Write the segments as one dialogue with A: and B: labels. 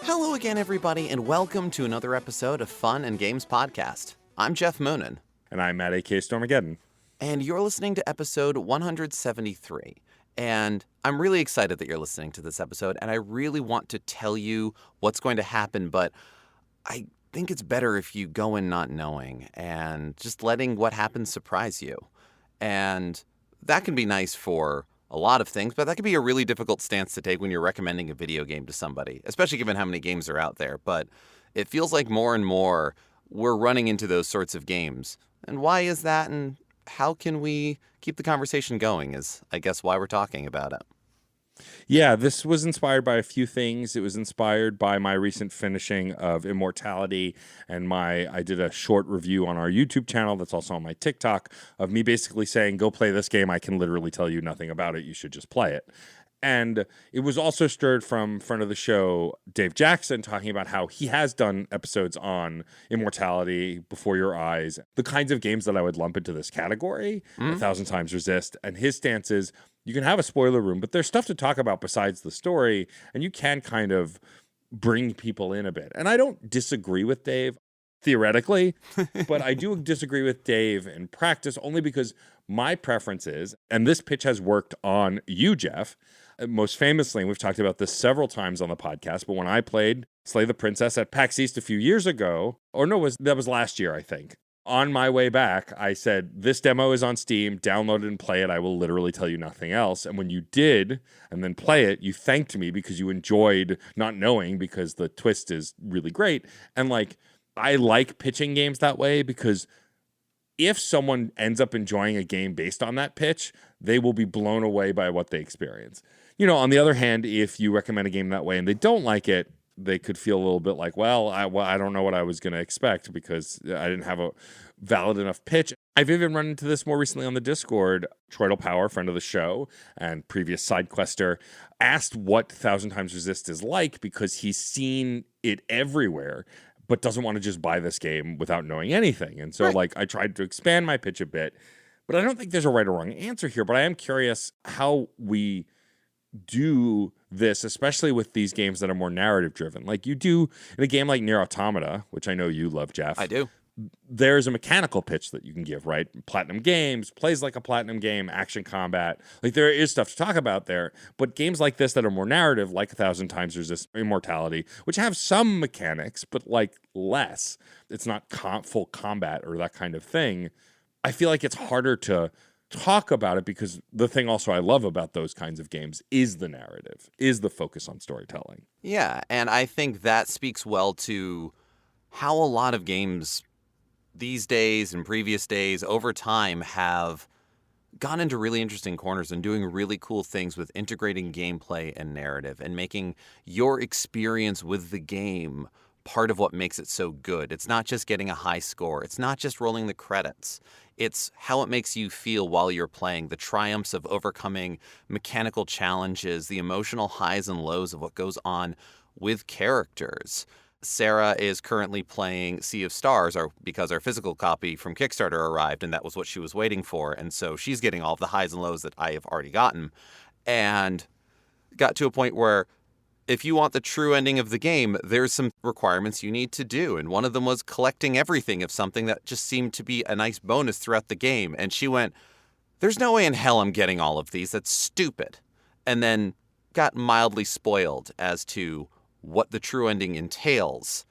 A: Hello again, everybody, and welcome to another episode of Fun and Games Podcast. I'm Geoff Moonen.
B: And I'm Matt A.K. Stormageddon.
A: And you're listening to episode 173. And I'm really excited that you're listening to this episode, and I really want to tell you what's going to happen, but I think it's better if you go in not knowing and just letting what happens surprise you. And that can be nice for a lot of things, but that can be a really difficult stance to take when you're recommending a video game to somebody, especially given how many games are out there. But it feels like more and more we're running into those sorts of games. And why is that? And how can we keep the conversation going is, I guess, why we're talking about it.
B: Yeah, this was inspired by a few things. It was inspired by my recent finishing of Immortality, and I did a short review on our YouTube channel that's also on my TikTok of me basically saying, go play this game. I can literally tell you nothing about it. You should just play it. And it was also stirred from friend of the show, Dave Jackson, talking about how he has done episodes on Immortality, Before Your Eyes, the kinds of games that I would lump into this category, 1,000 Times Resist. And his stance is, you can have a spoiler room, but there's stuff to talk about besides the story, and you can kind of bring people in a bit. And I don't disagree with Dave, theoretically, but I do disagree with Dave in practice only because my preference is, and this pitch has worked on you, Geoff, most famously, and we've talked about this several times on the podcast, but when I played Slay the Princess at PAX East a few years ago, or no, that was last year, I think. On my way back, I said, this demo is on Steam, download it and play it. I will literally tell you nothing else. And when you did, and then play it, you thanked me because you enjoyed not knowing because the twist is really great. And I like pitching games that way because if someone ends up enjoying a game based on that pitch, they will be blown away by what they experience. On the other hand, if you recommend a game that way and they don't like it, they could feel a little bit like, I don't know what I was going to expect because I didn't have a valid enough pitch. I've even run into this more recently on the Discord. Troidal Power, friend of the show and previous side quester, asked what 1,000 Times Resist is like because he's seen it everywhere, but doesn't want to just buy this game without knowing anything. And so I tried to expand my pitch a bit, but I don't think there's a right or wrong answer here. But I am curious how we do this, especially with these games that are more narrative driven. Like you do in a game like Nier Automata, which I know you love, Geoff.
A: I do.
B: There's a mechanical pitch that you can give, right? Platinum Games plays like a Platinum game, action combat. There is stuff to talk about there. But games like this that are more narrative, like 1,000 Times Resist, Immortality, which have some mechanics, but less. It's not full combat or that kind of thing. I feel like it's harder to talk about it because the thing also I love about those kinds of games is the narrative, is the focus on storytelling.
A: Yeah, and I think that speaks well to how a lot of games these days and previous days over time have gone into really interesting corners and doing really cool things with integrating gameplay and narrative and making your experience with the game part of what makes it so good. It's not just getting a high score. It's not just rolling the credits. It's how it makes you feel while you're playing, the triumphs of overcoming mechanical challenges, the emotional highs and lows of what goes on with characters. Sarah is currently playing Sea of Stars because our physical copy from Kickstarter arrived, and that was what she was waiting for. And so she's getting all of the highs and lows that I have already gotten. And got to a point where if you want the true ending of the game, there's some requirements you need to do. And one of them was collecting everything of something that just seemed to be a nice bonus throughout the game. And she went, there's no way in hell I'm getting all of these. That's stupid. And then got mildly spoiled as to what the true ending entails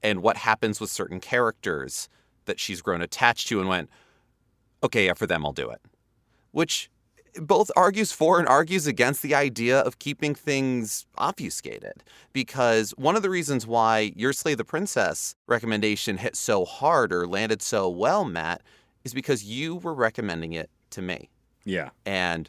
A: and what happens with certain characters that she's grown attached to and went, okay, yeah, for them, I'll do it. Which both argues for and argues against the idea of keeping things obfuscated. Because one of the reasons why your Slay the Princess recommendation hit so hard or landed so well, Matt, is because you were recommending it to me.
B: Yeah.
A: And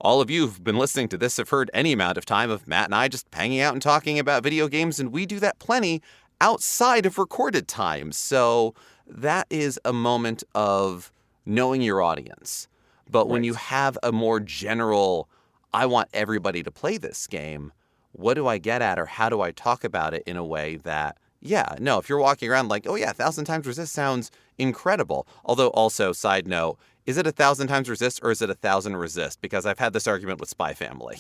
A: all of you who've been listening to this have heard any amount of time of Matt and I just hanging out and talking about video games, and we do that plenty outside of recorded time. So that is a moment of knowing your audience. But when you have a more general, I want everybody to play this game, what do I get at or how do I talk about it in a way that, if you're walking around like, 1,000 Times Resist sounds incredible. Although also, side note, is it 1,000 Times Resist or is it 1,000 Resist? Because I've had this argument with Spy Family.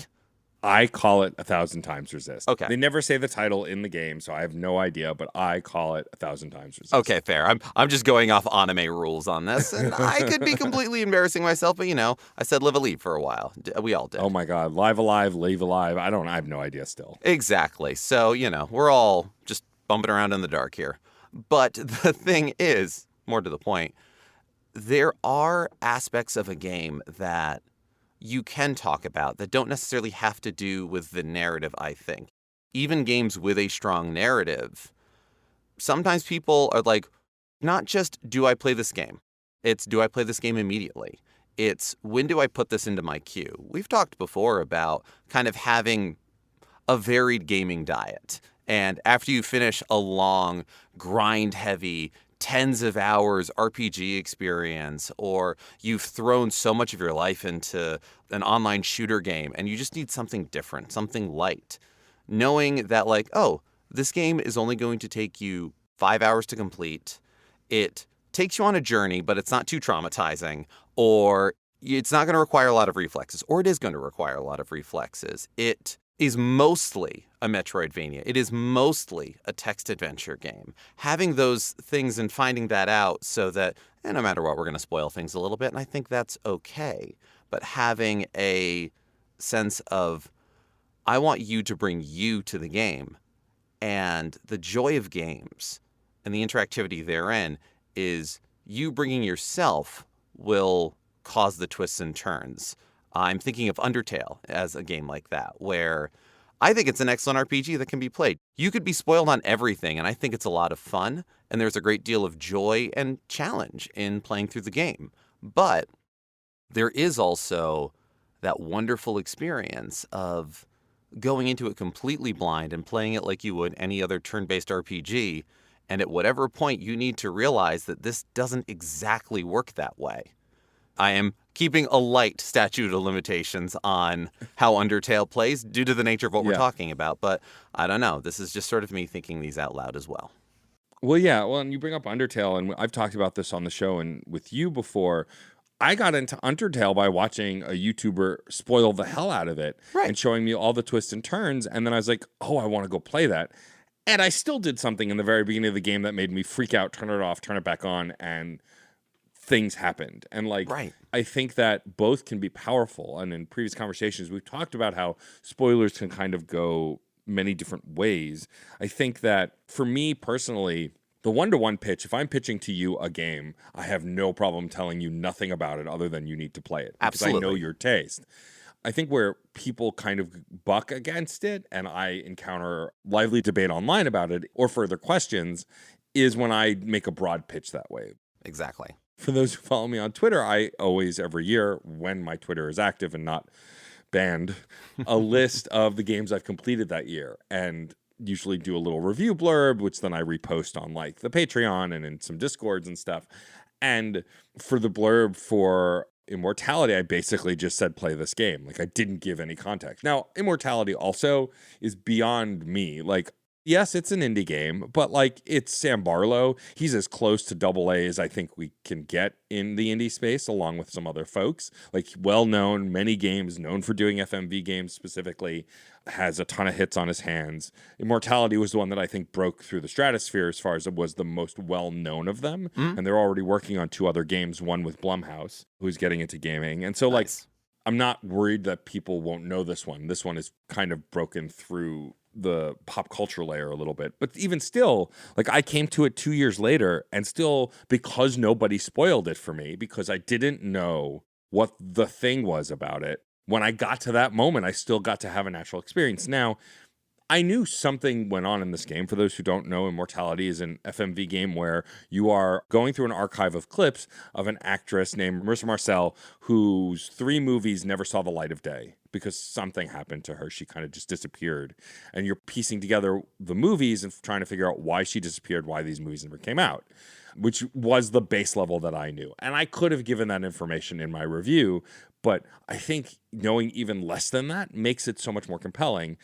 B: I call it 1,000 Times Resist.
A: Okay.
B: They never say the title in the game, so I have no idea, but I call it 1,000 Times Resist.
A: Okay, fair. I'm just going off anime rules on this, and I could be completely embarrassing myself, but I said live a leave for a while. We all did.
B: Oh my God. Live Alive, Leave Alive. I have no idea still.
A: Exactly. So, we're all just bumping around in the dark here. But the thing is, more to the point, there are aspects of a game that you can talk about that don't necessarily have to do with the narrative, I think. Even games with a strong narrative, sometimes people are like, not just do I play this game? It's do I play this game immediately? It's when do I put this into my queue? We've talked before about kind of having a varied gaming diet. And after you finish a long, grind-heavy, tens of hours RPG experience, or you've thrown so much of your life into an online shooter game and you just need something different, something light, knowing that this game is only going to take you 5 hours to complete. It takes you on a journey, but it's not too traumatizing, or it's not going to require a lot of reflexes, or it is going to require a lot of reflexes. It is mostly a Metroidvania. It is mostly a text adventure game. Having those things and finding that out so that, no matter what, we're going to spoil things a little bit, and I think that's okay. But having a sense of, I want you to bring you to the game, and the joy of games and the interactivity therein is you bringing yourself will cause the twists and turns. I'm thinking of Undertale as a game like that, where I think it's an excellent RPG that can be played. You could be spoiled on everything, and I think it's a lot of fun, and there's a great deal of joy and challenge in playing through the game. But there is also that wonderful experience of going into it completely blind and playing it like you would any other turn-based RPG, and at whatever point you need to realize that this doesn't exactly work that way. I am keeping a light statute of limitations on how Undertale plays due to the nature of what we're talking about, but I don't know. This is just sort of me thinking these out loud as well.
B: Well, yeah. Well, and you bring up Undertale, and I've talked about this on the show and with you before. I got into Undertale by watching a YouTuber spoil the hell out of it and showing me all the twists and turns, and then I was like, oh, I want to go play that. And I still did something in the very beginning of the game that made me freak out, turn it off, turn it back on, and things happened. And I think that both can be powerful. And in previous conversations, we've talked about how spoilers can kind of go many different ways. I think that for me personally, the one-to-one pitch, if I'm pitching to you a game, I have no problem telling you nothing about it other than you need to play it.
A: Absolutely.
B: Because I know your taste. I think where people kind of buck against it, and I encounter lively debate online about it or further questions, is when I make a broad pitch that way.
A: Exactly.
B: For those who follow me on Twitter, I always, every year, when my Twitter is active and not banned, a list of the games I've completed that year, and usually do a little review blurb, which then I repost on the Patreon and in some Discords and stuff. And for the blurb for Immortality, I basically just said, play this game. I didn't give any context. Now, Immortality also is beyond me. Yes, it's an indie game, but it's Sam Barlow. He's as close to AA as I think we can get in the indie space, along with some other folks. Well-known, many games, known for doing FMV games specifically, has a ton of hits on his hands. Immortality was the one that I think broke through the stratosphere as far as it was the most well-known of them. And they're already working on 2 other games, one with Blumhouse, who's getting into gaming. And so,
A: Nice.
B: I'm not worried that people won't know this one. This one is kind of broken through the pop culture layer a little bit. But even still, I came to it 2 years later, and still, because nobody spoiled it for me, because I didn't know what the thing was about it, when I got to that moment, I still got to have a natural experience. Now, I knew something went on in this game. For those who don't know, Immortality is an FMV game where you are going through an archive of clips of an actress named Marissa Marcel, whose 3 movies never saw the light of day because something happened to her. She kind of just disappeared. And you're piecing together the movies and trying to figure out why she disappeared, why these movies never came out, which was the base level that I knew. And I could have given that information in my review, but I think knowing even less than that makes it so much more compelling.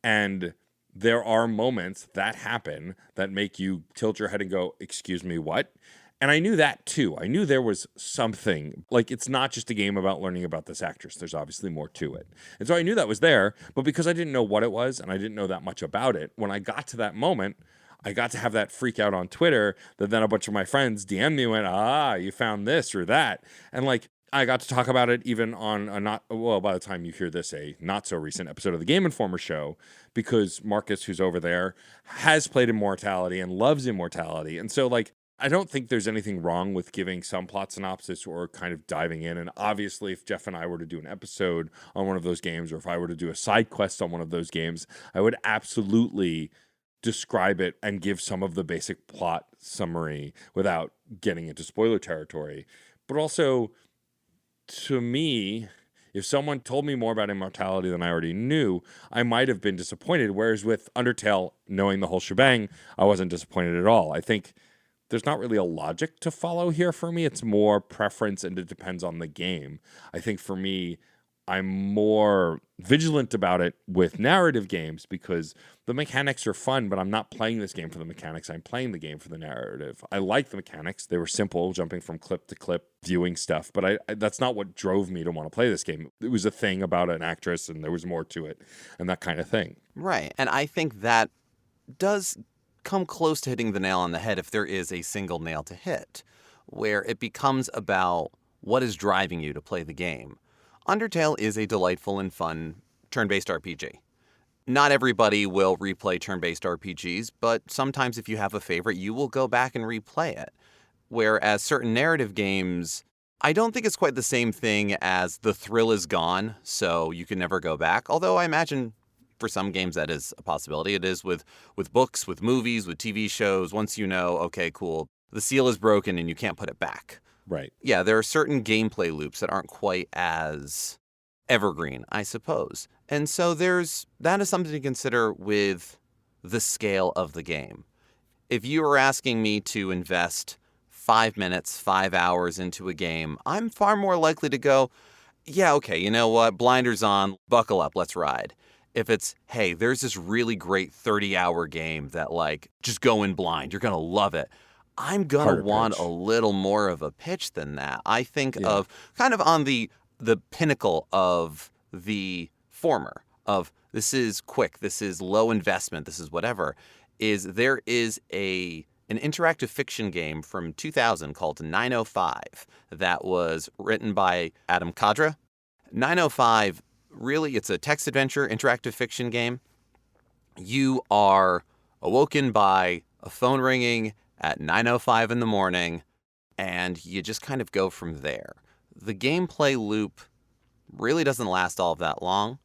B: And there are moments that happen that make you tilt your head and go, excuse me, what? And I knew that too. I knew there was something. Like, it's not just a game about learning about this actress. There's obviously more to it. And so I knew that was there, but because I didn't know what it was and I didn't know that much about it, when I got to that moment, I got to have that freak out on Twitter that then a bunch of my friends DM'd me and went, you found this or that. And like, I got to talk about it even on by the time you hear this, a not so recent episode of the Game Informer show, because Marcus, who's over there, has played Immortality and loves Immortality. And so, like, I don't think there's anything wrong with giving some plot synopsis or kind of diving in. And obviously, if Geoff and I were to do an episode on one of those games, or if I were to do a side quest on one of those games, I would absolutely describe it and give some of the basic plot summary without getting into spoiler territory. But also, to me, if someone told me more about Immortality than I already knew, I might have been disappointed. Whereas with Undertale, knowing the whole shebang, I wasn't disappointed at all. I think there's not really a logic to follow here for me. It's more preference, and it depends on the game. I think for me, I'm more vigilant about it with narrative games because the mechanics are fun, but I'm not playing this game for the mechanics. I'm playing the game for the narrative. I like the mechanics. They were simple, jumping from clip to clip, viewing stuff, but I that's not what drove me to want to play this game. It was a thing about an actress, and there was more to it, and that kind of thing.
A: Right. And I think that does come close to hitting the nail on the head if there is a single nail to hit, where it becomes about what is driving you to play the game. Undertale is a delightful and fun turn-based RPG. Not everybody will replay turn-based RPGs, but sometimes if you have a favorite, you will go back and replay it. Whereas certain narrative games, I don't think it's quite the same thing as the thrill is gone, so you can never go back. Although I imagine for some games that is a possibility. It is with books, with movies, with TV shows. Once you know, okay, cool, the seal is broken and you can't put it back.
B: Right.
A: Yeah, there are certain gameplay loops that aren't quite as evergreen, I suppose. And so that is something to consider with the scale of the game. If you were asking me to invest 5 minutes, 5 hours into a game, I'm far more likely to go, yeah, okay, you know what, blinders on, buckle up, let's ride. If it's, hey, there's this really great 30-hour game that, like, just go in blind, you're going to love it, I'm going to want a little more of a pitch than that. I think of kind of on the pinnacle of the former, of this is quick, this is low investment, this is whatever, there is an interactive fiction game from 2000 called 905 that was written by Adam Kadra. 905, really, it's a text adventure interactive fiction game. You are awoken by a phone ringing at 9:05 in the morning, and you just kind of go from there. The gameplay loop really doesn't last all of that long.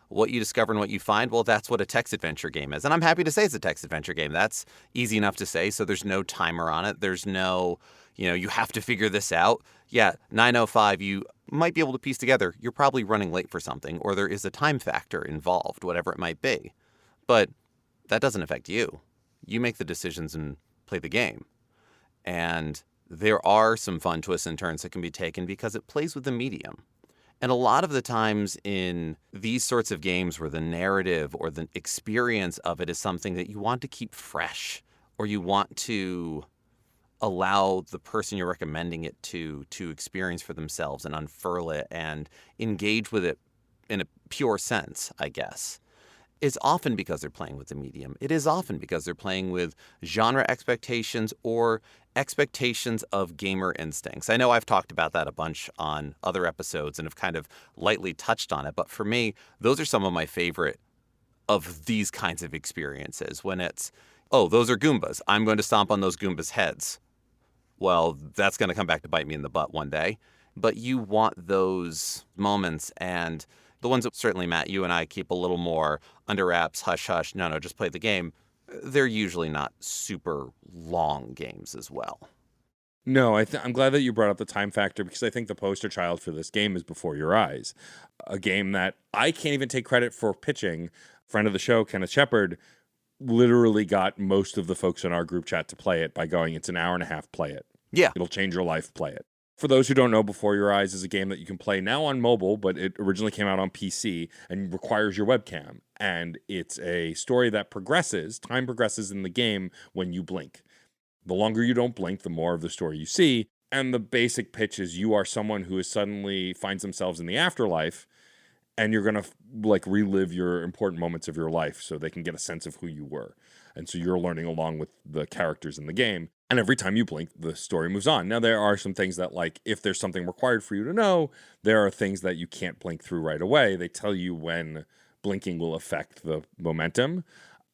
A: What you discover and what you find, well, that's what a text adventure game is. And I'm happy to say it's a text adventure game. That's easy enough to say, so there's no timer on it. There's no, you have to figure this out. Yeah, 9:05, you might be able to piece together, you're probably running late for something, or there is a time factor involved, whatever it might be. But that doesn't affect you. You make the decisions and play the game. And there are some fun twists and turns that can be taken because it plays with the medium. And a lot of the times in these sorts of games where the narrative or the experience of it is something that you want to keep fresh, or you want to allow the person you're recommending it to experience for themselves and unfurl it and engage with it in a pure sense, I guess, is often because they're playing with the medium. It is often because they're playing with genre expectations or expectations of gamer instincts. I know I've talked about that a bunch on other episodes and have kind of lightly touched on it, but for me, those are some of my favorite of these kinds of experiences. When it's, oh, those are Goombas, I'm going to stomp on those Goombas' heads. Well, that's going to come back to bite me in the butt one day. But you want those moments, and the ones that certainly, Matt, you and I keep a little more under wraps, hush, hush, no, just play the game. They're usually not super long games as well.
B: No, I'm glad that you brought up the time factor, because I think the poster child for this game is Before Your Eyes, a game that I can't even take credit for pitching. Friend of the show, Kenneth Shepard, literally got most of the folks in our group chat to play it by going, it's an hour and a half, play it.
A: Yeah.
B: It'll change your life, play it. For those who don't know, Before Your Eyes is a game that you can play now on mobile, but it originally came out on PC and requires your webcam. And it's a story that time progresses in the game when you blink. The longer you don't blink, the more of the story you see. And the basic pitch is you are someone who is suddenly finds themselves in the afterlife, and you're going to like relive your important moments of your life so they can get a sense of who you were. And so you're learning along with the characters in the game. And every time you blink, the story moves on. Now, there are some things that, like, if there's something required for you to know, there are things that you can't blink through right away. They tell you when blinking will affect the momentum.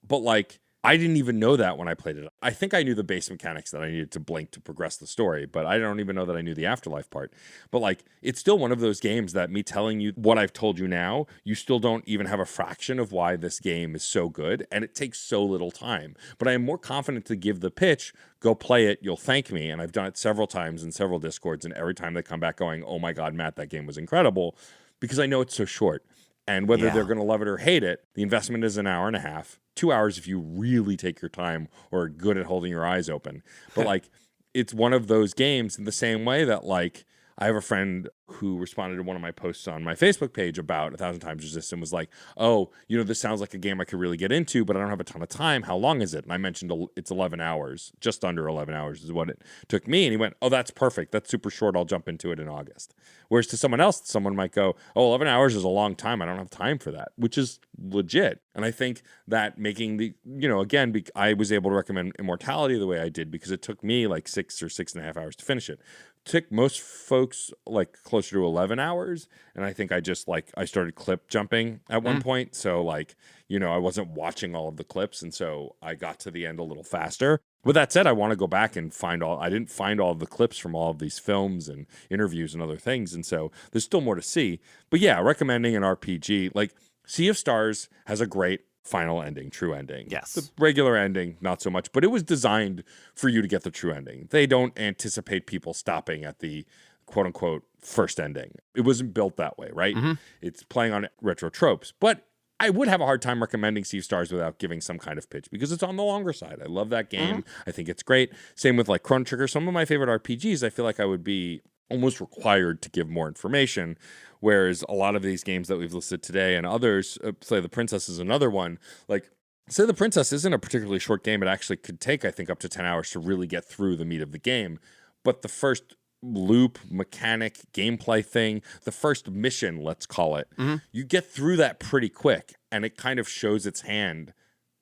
B: But, like, I didn't even know that when I played it. I think I knew the base mechanics that I needed to blink to progress the story, but I don't even know that I knew the afterlife part. But like, it's still one of those games that me telling you what I've told you now, you still don't even have a fraction of why this game is so good, and it takes so little time. But I am more confident to give the pitch, go play it, you'll thank me. And I've done it several times in several Discords, and every time they come back going, oh my God, Matt, that game was incredible, because I know it's so short. And whether they're going to love it or hate it, the investment is an hour and a half, 2 hours if you really take your time or are good at holding your eyes open. But like, it's one of those games in the same way that, like, I have a friend who responded to one of my posts on my Facebook page about 1,000 Times Resist and was like, oh, you know, this sounds like a game I could really get into, but I don't have a ton of time. How long is it? And I mentioned it's 11 hours, just under 11 hours is what it took me. And he went, oh, that's perfect. That's super short. I'll jump into it in August. Whereas to someone else, someone might go, oh, 11 hours is a long time. I don't have time for that, which is legit. And I think that making the, you know, again, I was able to recommend Immortality the way I did because it took me like 6 or 6.5 hours to finish it. Took most folks like closer to 11 hours. And I think I just I started clip jumping at one point. So like, you know, I wasn't watching all of the clips. And so I got to the end a little faster. With that said, I want to go back and I didn't find all of the clips from all of these films and interviews and other things. And so there's still more to see. But yeah, recommending an RPG. Like Sea of Stars has a great final ending, true ending.
A: Yes.
B: The regular ending, not so much, but it was designed for you to get the true ending. They don't anticipate people stopping at the quote unquote first ending. It wasn't built that way, right? Mm-hmm. It's playing on retro tropes. But I would have a hard time recommending Sea of Stars without giving some kind of pitch because it's on the longer side. I love that game. Mm-hmm. I think it's great. Same with like Chrono Trigger. Some of my favorite RPGs, I feel like I would be almost required to give more information. Whereas a lot of these games that we've listed today and others, Slay the Princess is another one. Like, Slay the Princess isn't a particularly short game. It actually could take, I think, up to 10 hours to really get through the meat of the game. But the first loop, mechanic, gameplay thing, the first mission, let's call it, you get through that pretty quick. And it kind of shows its hand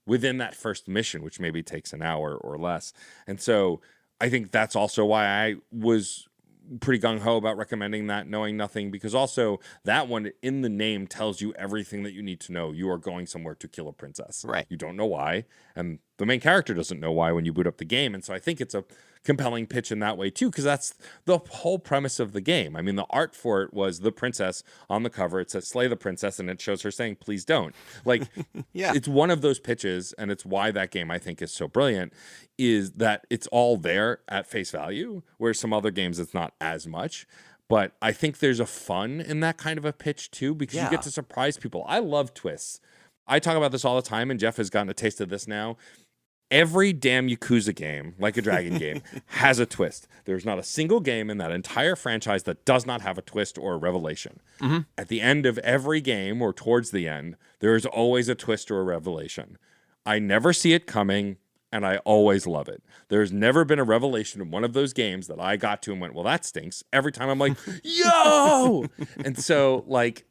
B: within that first mission, which maybe takes an hour or less. And so I think that's also why I was pretty gung-ho about recommending that, knowing nothing, because also that one in the name tells you everything that you need to know. You are going somewhere to kill a princess.
A: Right.
B: You don't know why, and the main character doesn't know why when you boot up the game, and so I think it's a compelling pitch in that way too, because that's the whole premise of the game. I mean, the art for it was the princess on the cover. It says slay the princess, and it shows her saying, please don't. Like,
A: yeah,
B: it's one of those pitches, and it's why that game I think is so brilliant, is that it's all there at face value, where some other games it's not as much. But I think there's a fun in that kind of a pitch too, because you get to surprise people. I love twists. I talk about this all the time, and Geoff has gotten a taste of this now. Every damn Yakuza game, like a dragon game, has a twist. There's not a single game in that entire franchise that does not have a twist or a revelation. Mm-hmm. At the end of every game, or towards the end, there is always a twist or a revelation. I never see it coming, and I always love it. There's never been a revelation in one of those games that I got to and went, well, that stinks. Every time I'm like, yo! And so, like,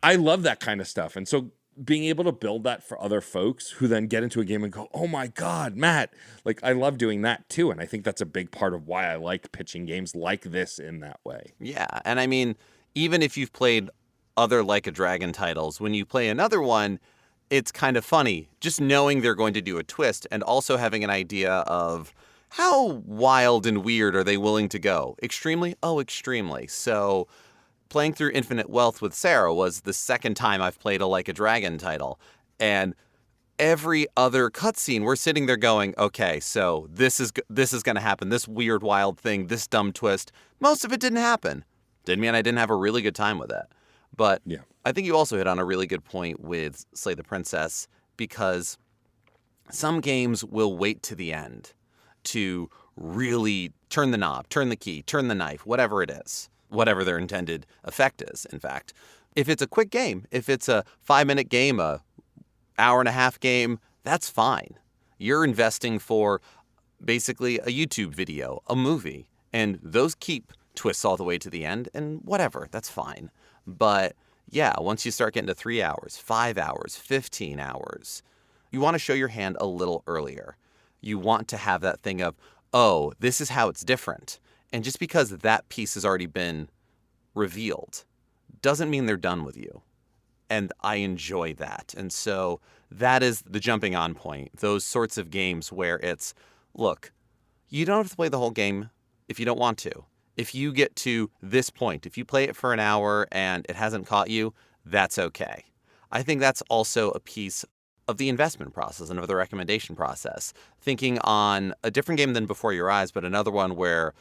B: I love that kind of stuff. And so being able to build that for other folks who then get into a game and go, oh my God, Matt, like, I love doing that too. And I think that's a big part of why I like pitching games like this in that way.
A: Yeah. And I mean, even if you've played other Like a Dragon titles, when you play another one, it's kind of funny just knowing they're going to do a twist and also having an idea of how wild and weird are they willing to go. Extremely? Oh, extremely. So playing through Infinite Wealth with Sarah was the second time I've played a Like a Dragon title. And every other cutscene, we're sitting there going, okay, so this is going to happen. This weird, wild thing, this dumb twist. Most of it didn't happen. Didn't mean I didn't have a really good time with it. But yeah. I think you also hit on a really good point with Slay the Princess, because some games will wait to the end to really turn the knob, turn the key, turn the knife, whatever it is. Whatever their intended effect is, in fact. If it's a quick game, if it's a 5-minute game, a hour and a half game, that's fine. You're investing for basically a YouTube video, a movie, and those keep twists all the way to the end, and whatever, that's fine. But yeah, once you start getting to 3 hours, 5 hours, 15 hours, you want to show your hand a little earlier. You want to have that thing of, oh, this is how it's different. And just because that piece has already been revealed doesn't mean they're done with you. And I enjoy that. And so that is the jumping on point. Those sorts of games where it's, look, you don't have to play the whole game if you don't want to. If you get to this point, if you play it for an hour and it hasn't caught you, that's okay. I think that's also a piece of the investment process and of the recommendation process. Thinking on a different game than Before Your Eyes, but another one where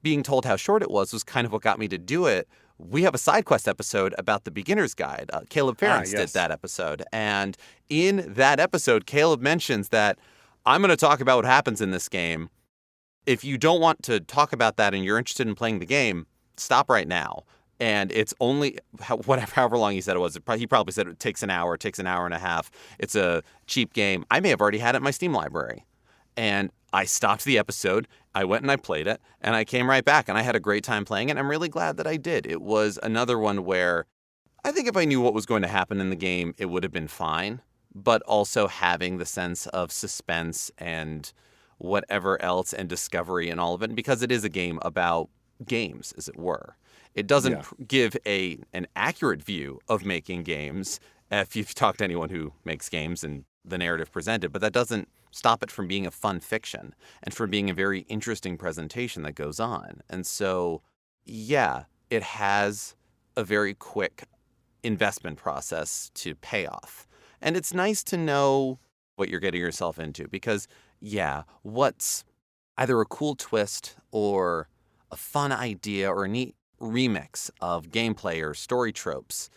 A: being told how short it was kind of what got me to do it. We have a side quest episode about the beginner's guide. Caleb Ferentz did that episode. And in that episode, Caleb mentions that I'm going to talk about what happens in this game. If you don't want to talk about that and you're interested in playing the game, stop right now. And it's only however long he said it was. He probably said it takes an hour, it takes an hour and a half. It's a cheap game. I may have already had it in my Steam library. And I stopped the episode, I went and I played it, and I came right back, and I had a great time playing it. I'm really glad that I did. It was another one where I think if I knew what was going to happen in the game, it would have been fine. But also having the sense of suspense and whatever else and discovery and all of it, and because it is a game about games, as it were. It doesn't give an accurate view of making games if you've talked to anyone who makes games and the narrative presented, but that doesn't stop it from being a fun fiction and from being a very interesting presentation that goes on. And so, yeah, it has a very quick investment process to pay off. And it's nice to know what you're getting yourself into because, yeah, what's either a cool twist or a fun idea or a neat remix of gameplay or story tropes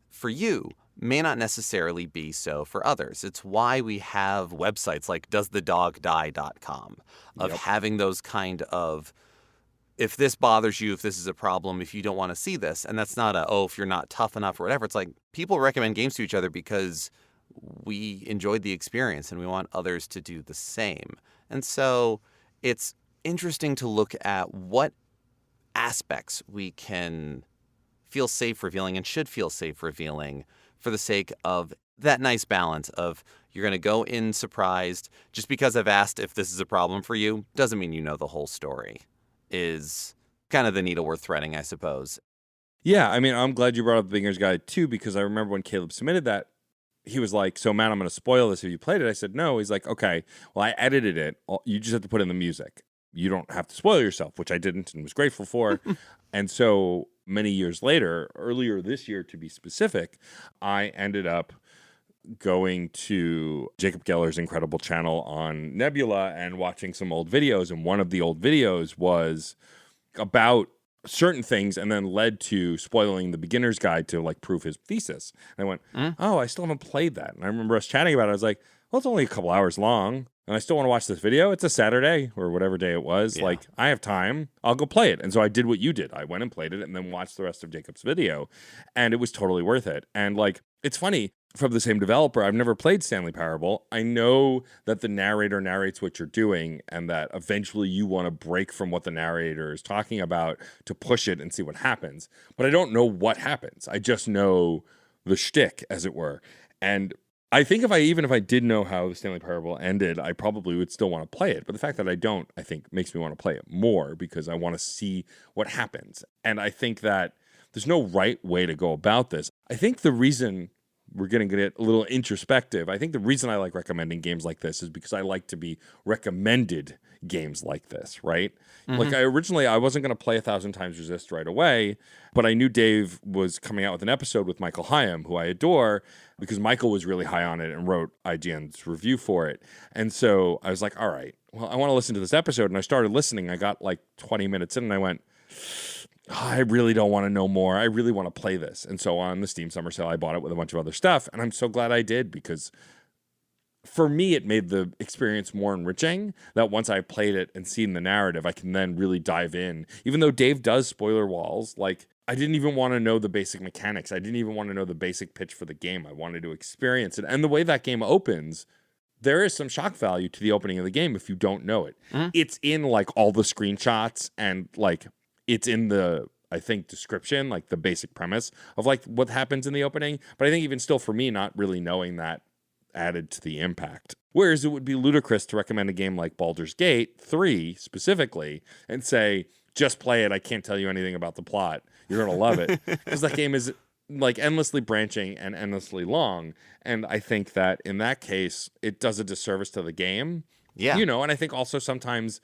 A: for you may not necessarily be so for others. It's why we have websites like doesthedogdie.com of having those kind of, if this bothers you, if this is a problem, if you don't want to see this, and that's not if you're not tough enough or whatever. It's like people recommend games to each other because we enjoyed the experience and we want others to do the same. And so it's interesting to look at what aspects we can feel safe revealing and should feel safe revealing for the sake of that nice balance of you're going to go in surprised. Just because I've asked if this is a problem for you doesn't mean you know the whole story, is kind of the needle worth threading, I suppose.
B: Yeah, I mean, I'm glad you brought up the Beginner's Guide too, because I remember when Caleb submitted that, he was like, so Matt, I'm going to spoil this if you played it. I said, no. He's like, okay, well, I edited it. You just have to put in the music. You don't have to spoil yourself, which I didn't and was grateful for. And so many years later, earlier this year to be specific, I ended up going to Jacob Geller's incredible channel on Nebula and watching some old videos. And one of the old videos was about certain things and then led to spoiling the Beginner's Guide to like prove his thesis. And I went, oh, I still haven't played that. And I remember us chatting about it. I was like, well, it's only a couple hours long. And I still want to watch this video. It's a Saturday or whatever day it was. Yeah. Like, I have time. I'll go play it. And so I did what you did. I went and played it and then watched the rest of Jacob's video. And it was totally worth it. And like, it's funny, from the same developer, I've never played Stanley Parable. I know that the narrator narrates what you're doing and that eventually you want to break from what the narrator is talking about to push it and see what happens. But I don't know what happens. I just know the shtick, as it were. And I think if I did know how the Stanley Parable ended, I probably would still want to play it. But the fact that I don't, I think, makes me want to play it more because I want to see what happens. And I think that there's no right way to go about this. I think the reason we're going to get a little introspective, I think the reason I like recommending games like this is because I like to be recommended games like this, right? Mm-hmm. Like I wasn't going to play 1,000 Times Resist right away, but I knew Dave was coming out with an episode with Michael Hyam, who I adore, because Michael was really high on it and wrote IGN's review for it. And so I was like, all right, well, I want to listen to this episode. And I started listening. I got like 20 minutes in and I went, I really don't want to know more. I really want to play this. And so on the Steam Summer Sale, I bought it with a bunch of other stuff. And I'm so glad I did because for me, it made the experience more enriching that once I played it and seen the narrative, I can then really dive in. Even though Dave does spoiler walls, like I didn't even want to know the basic mechanics. I didn't even want to know the basic pitch for the game. I wanted to experience it. And the way that game opens there is some shock value to the opening of the game if you don't know it.
A: Mhm.
B: It's in like all the screenshots and like it's in the, I think, description, like the basic premise of like what happens in the opening. But I think even still for me, not really knowing that added to the impact. Whereas it would be ludicrous to recommend a game like Baldur's Gate 3 specifically and say, just play it. I can't tell you anything about the plot. You're going to love it. Because that game is like endlessly branching and endlessly long. And I think that in that case, it does a disservice to the game.
A: Yeah.
B: You know, and I think also sometimes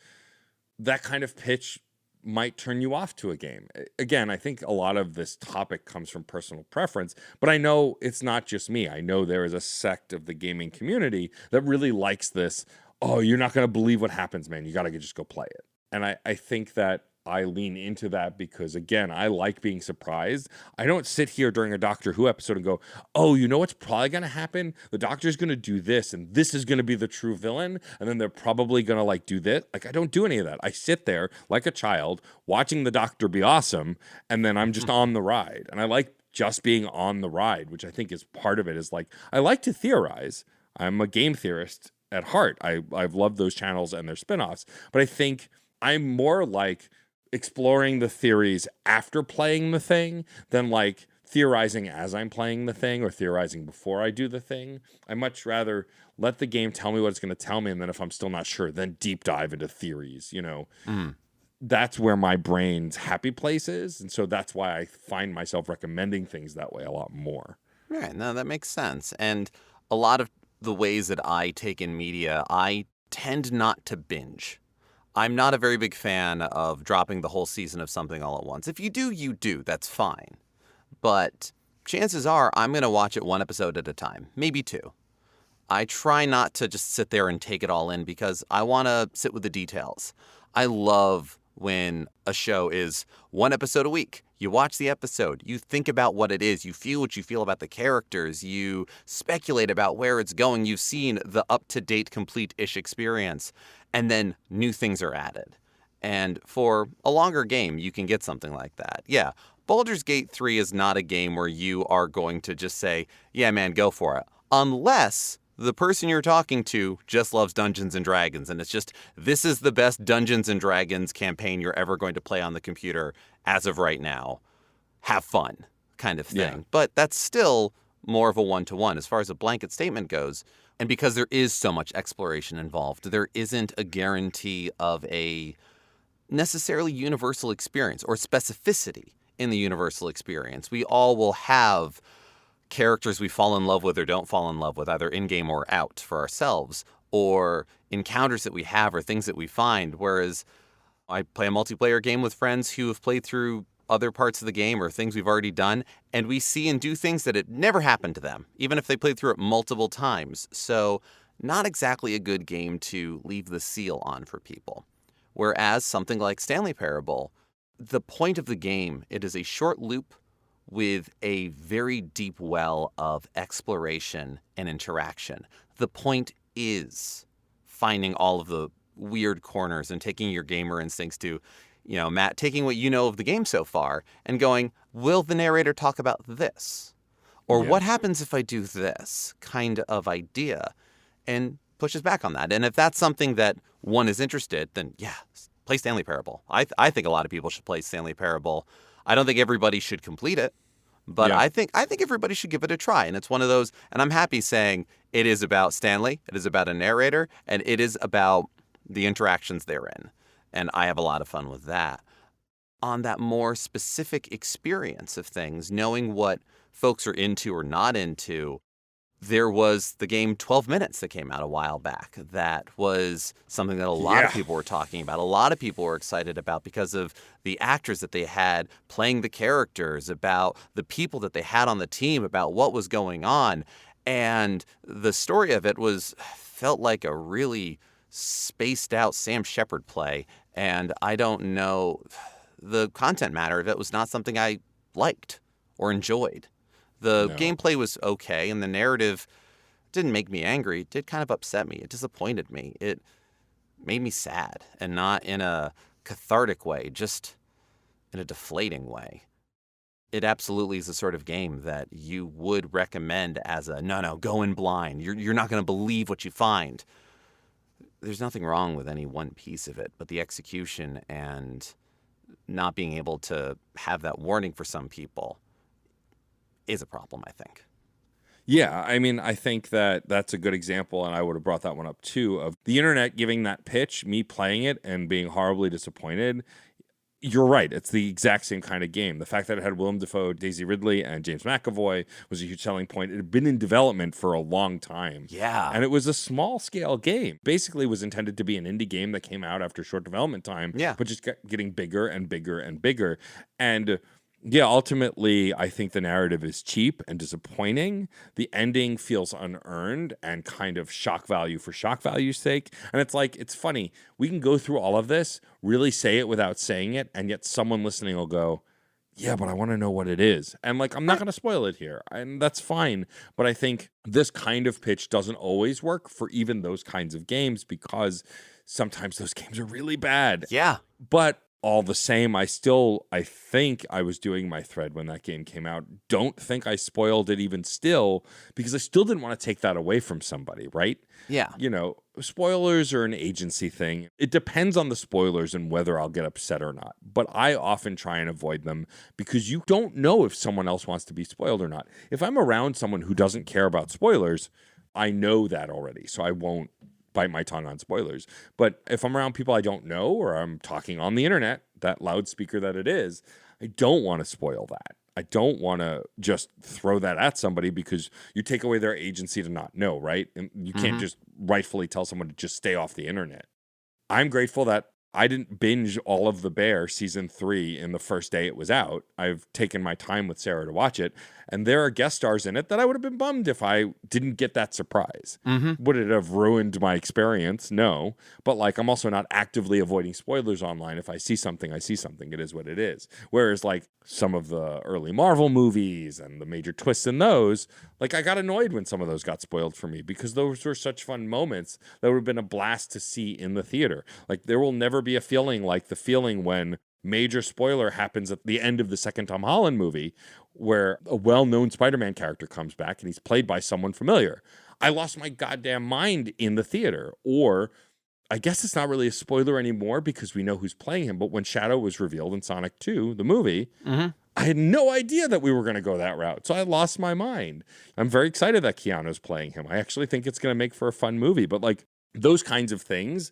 B: that kind of pitch might turn you off to a game. Again, I think a lot of this topic comes from personal preference, but I know it's not just me. I know there is a sect of the gaming community that really likes this. Oh, you're not going to believe what happens, man. You got to just go play it. And I think that I lean into that because, again, I like being surprised. I don't sit here during a Doctor Who episode and go, oh, you know what's probably going to happen? The Doctor's going to do this, and this is going to be the true villain, and then they're probably going to, like, do this. Like, I don't do any of that. I sit there like a child watching the Doctor be awesome, and then I'm just on the ride. And I like just being on the ride, which I think is part of it, is, like, I like to theorize. I'm a game theorist at heart. I've loved those channels and their spinoffs, but I think I'm more like exploring the theories after playing the thing than like theorizing as I'm playing the thing or theorizing before I do the thing. I much rather let the game tell me what it's going to tell me, and then if I'm still not sure, then deep dive into theories, you know. That's where my brain's happy place is, and so that's why I find myself recommending things that way a lot more.
A: Right. No, that makes sense. And a lot of the ways that I take in media, I tend not to binge. I'm not a very big fan of dropping the whole season of something all at once. If you do, you do. That's fine. But chances are I'm going to watch it one episode at a time, maybe two. I try not to just sit there and take it all in because I want to sit with the details. I love when a show is one episode a week. You watch the episode, you think about what it is, you feel what you feel about the characters, you speculate about where it's going, you've seen the up-to-date, complete-ish experience, and then new things are added. And for a longer game, you can get something like that. Yeah, Baldur's Gate 3 is not a game where you are going to just say, yeah, man, go for it. Unless the person you're talking to just loves Dungeons and Dragons, and it's just, this is the best Dungeons and Dragons campaign you're ever going to play on the computer as of right now. Have fun, kind of thing.
B: Yeah.
A: But that's still more of a one-to-one as far as a blanket statement goes. And because there is so much exploration involved, there isn't a guarantee of a necessarily universal experience or specificity in the universal experience. We all will have characters we fall in love with or don't fall in love with, either in-game or out for ourselves, or encounters that we have or things that we find. Whereas I play a multiplayer game with friends who have played through other parts of the game or things we've already done, and we see and do things that had never happened to them, even if they played through it multiple times. So not exactly a good game to leave the seal on for people. Whereas something like Stanley Parable, the point of the game, it is a short loop with a very deep well of exploration and interaction. The point is finding all of the weird corners and taking your gamer instincts to, you know, Matt, taking what you know of the game so far and going, will the narrator talk about this? Or what happens if I do this kind of idea? And pushes back on that. And if that's something that one is interested, then yeah, play Stanley Parable. I think a lot of people should play Stanley Parable. I don't think everybody should complete it, but I think everybody should give it a try. And it's one of those, and I'm happy saying it is about Stanley, it is about a narrator, and it is about the interactions therein. And I have a lot of fun with that. On that more specific experience of things, knowing what folks are into or not into, there was the game 12 Minutes that came out a while back. That was something that a lot of people were talking about. A lot of people were excited about because of the actors that they had playing the characters, about the people that they had on the team, about what was going on. And the story of it felt like a really spaced out Sam Shepard play. And I don't know, the content matter of it was not something I liked or enjoyed. The gameplay was okay, and the narrative didn't make me angry. It did kind of upset me. It disappointed me. It made me sad, and not in a cathartic way, just in a deflating way. it absolutely is the sort of game that you would recommend as a no, go in blind. You're not going to believe what you find. There's nothing wrong with any one piece of it, but the execution and not being able to have that warning for some people is a problem, I think.
B: Yeah, I mean, I think that that's a good example, and I would have brought that one up too, of the internet giving that pitch, me playing it and being horribly disappointed. You're right. It's the exact same kind of game. The fact that it had Willem Dafoe, Daisy Ridley, and James McAvoy was a huge selling point. It had been in development for a long time.
A: Yeah.
B: And it was a small-scale game. Basically, was intended to be an indie game that came out after short development time, but just kept getting bigger and bigger and bigger. And yeah, ultimately, I think the narrative is cheap and disappointing. The ending feels unearned and kind of shock value for shock value's sake. And it's like, it's funny. We can go through all of this, really say it without saying it, and yet someone listening will go, yeah, but I want to know what it is. And like, I'm not going to spoil it here, and that's fine. But I think this kind of pitch doesn't always work for even those kinds of games, because sometimes those games are really bad.
A: Yeah.
B: But all the same, I think I was doing my thread when that game came out. Don't think I spoiled it even still, because I still didn't want to take that away from somebody, right?
A: Yeah.
B: You know, spoilers are an agency thing. It depends on the spoilers and whether I'll get upset or not. But I often try and avoid them, because you don't know if someone else wants to be spoiled or not. If I'm around someone who doesn't care about spoilers, I know that already, so I won't bite my tongue on spoilers. But if I'm around people I don't know, or I'm talking on the internet, that loudspeaker that it is, I don't want to spoil that. I don't want to just throw that at somebody, because you take away their agency to not know, right? And you can't just rightfully tell someone to just stay off the internet. I'm grateful that I didn't binge all of The Bear season 3 in the first day it was out. I've taken my time with Sarah to watch it, and there are guest stars in it that I would have been bummed if I didn't get that surprise. Would it have ruined my experience? No. But like, I'm also not actively avoiding spoilers online. If I see something, I see something. It is what it is. Whereas like some of the early Marvel movies and the major twists in those, like I got annoyed when some of those got spoiled for me, because those were such fun moments that would have been a blast to see in the theater. Like, there will never be a feeling like the feeling when major spoiler happens at the end of the second Tom Holland movie, where a well-known Spider-Man character comes back and he's played by someone familiar. I lost my goddamn mind in the theater. Or I guess it's not really a spoiler anymore because we know who's playing him, but when Shadow was revealed in Sonic 2, the movie, I had no idea that we were going to go that route. So I lost my mind. I'm very excited that Keanu's playing him. I actually think it's going to make for a fun movie. But like, those kinds of things